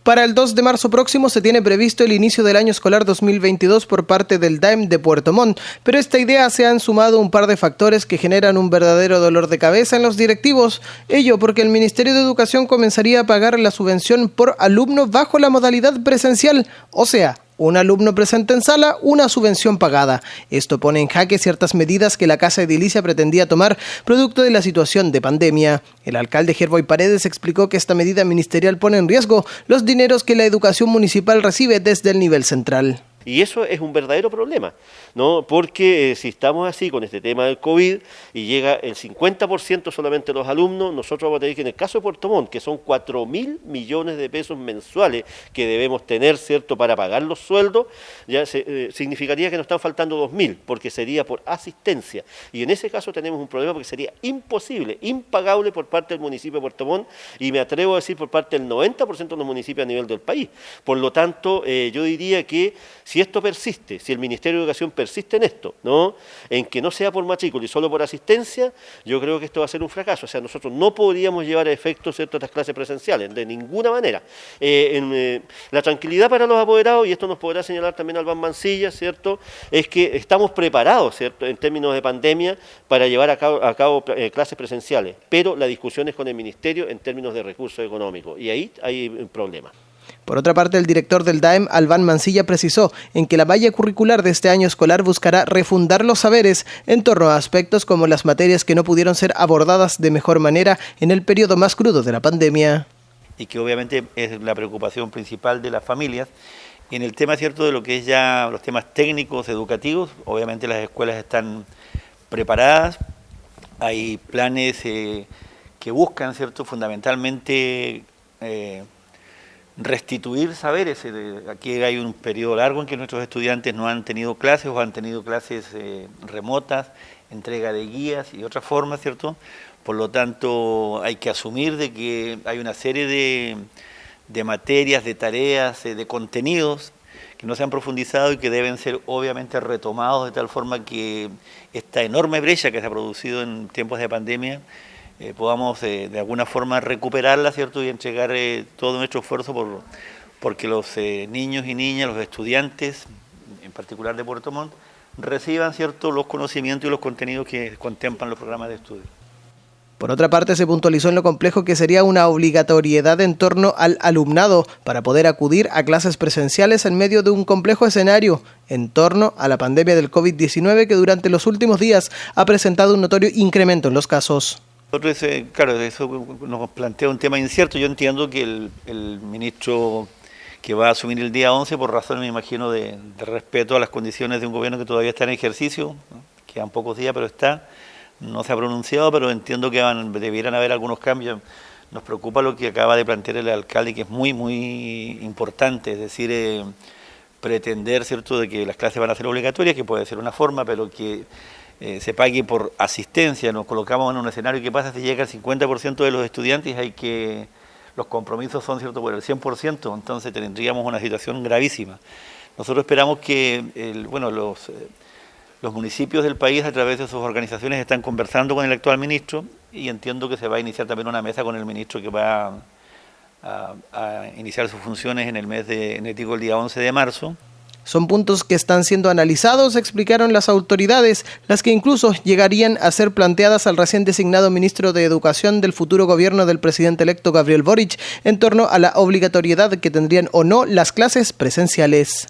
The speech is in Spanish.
Para el 2 de marzo próximo se tiene previsto el inicio del año escolar 2022 por parte del DAEM de Puerto Montt, pero a esta idea se han sumado un par de factores que generan un verdadero dolor de cabeza en los directivos. Ello porque el Ministerio de Educación comenzaría a pagar la subvención por alumno bajo la modalidad presencial, o sea, un alumno presente en sala, una subvención pagada. Esto pone en jaque ciertas medidas que la Casa Edilicia pretendía tomar producto de la situación de pandemia. El alcalde Gerboy Paredes explicó que esta medida ministerial pone en riesgo los dineros que la educación municipal recibe desde el nivel central. Y eso es un verdadero problema, ¿no? Porque si estamos así con este tema del COVID y llega el 50% solamente de los alumnos, nosotros vamos a tener que, en el caso de Puerto Montt, que son 4.000 millones de pesos mensuales que debemos tener, ¿cierto?, para pagar los sueldos, ya significaría que nos están faltando 2.000, porque sería por asistencia. Y en ese caso tenemos un problema porque sería imposible, impagable por parte del municipio de Puerto Montt, y me atrevo a decir por parte del 90% de los municipios a nivel del país. Por lo tanto, yo diría que si esto persiste, si el Ministerio de Educación persiste en esto, ¿no?, en que no sea por matrícula y solo por asistencia, yo creo que esto va a ser un fracaso. O sea, nosotros no podríamos llevar a efecto, ¿cierto?, estas clases presenciales, de ninguna manera. La tranquilidad para los apoderados, y esto nos podrá señalar también Albán Mancilla, ¿cierto?, es que estamos preparados, ¿cierto?, en términos de pandemia para llevar a cabo clases presenciales, pero la discusión es con el Ministerio en términos de recursos económicos, y ahí hay un problema. Por otra parte, el director del DAEM, Albán Mancilla, precisó en que la malla curricular de este año escolar buscará refundar los saberes en torno a aspectos como las materias que no pudieron ser abordadas de mejor manera en el periodo más crudo de la pandemia. Y que obviamente es la preocupación principal de las familias. Y en el tema, cierto, de lo que es ya los temas técnicos, educativos, obviamente las escuelas están preparadas, hay planes que buscan, cierto, fundamentalmente restituir saberes. Aquí hay un periodo largo en que nuestros estudiantes no han tenido clases o han tenido clases remotas, entrega de guías y otras formas, ¿cierto? Por lo tanto, hay que asumir de que hay una serie de materias, de tareas, de contenidos que no se han profundizado y que deben ser obviamente retomados de tal forma que esta enorme brecha que se ha producido en tiempos de pandemia podamos de alguna forma recuperarla, ¿cierto?, y entregar todo nuestro esfuerzo porque los niños y niñas, los estudiantes, en particular de Puerto Montt, reciban, ¿cierto?, los conocimientos y los contenidos que contemplan los programas de estudio. Por otra parte, se puntualizó en lo complejo que sería una obligatoriedad en torno al alumnado para poder acudir a clases presenciales en medio de un complejo escenario en torno a la pandemia del COVID-19 que durante los últimos días ha presentado un notorio incremento en los casos. Nosotros, claro, eso nos plantea un tema incierto. Yo entiendo que el ministro que va a asumir el día 11, por razones, me imagino, de respeto a las condiciones de un gobierno que todavía está en ejercicio, ¿no?, quedan pocos días, pero no se ha pronunciado, pero entiendo que debieran haber algunos cambios. Nos preocupa lo que acaba de plantear el alcalde, que es muy, muy importante, es decir, pretender, ¿cierto?, de que las clases van a ser obligatorias, que puede ser una forma, pero que se pague por asistencia. Nos colocamos en un escenario que pasa si llega el 50% de los estudiantes, los compromisos son, ¿cierto?, por el 100%, entonces tendríamos una situación gravísima. Nosotros esperamos que los municipios del país, a través de sus organizaciones, están conversando con el actual ministro, y entiendo que se va a iniciar también una mesa con el ministro que va a iniciar sus funciones en el día 11 de marzo. Son puntos que están siendo analizados, explicaron las autoridades, las que incluso llegarían a ser planteadas al recién designado ministro de Educación del futuro gobierno del presidente electo Gabriel Boric en torno a la obligatoriedad que tendrían o no las clases presenciales.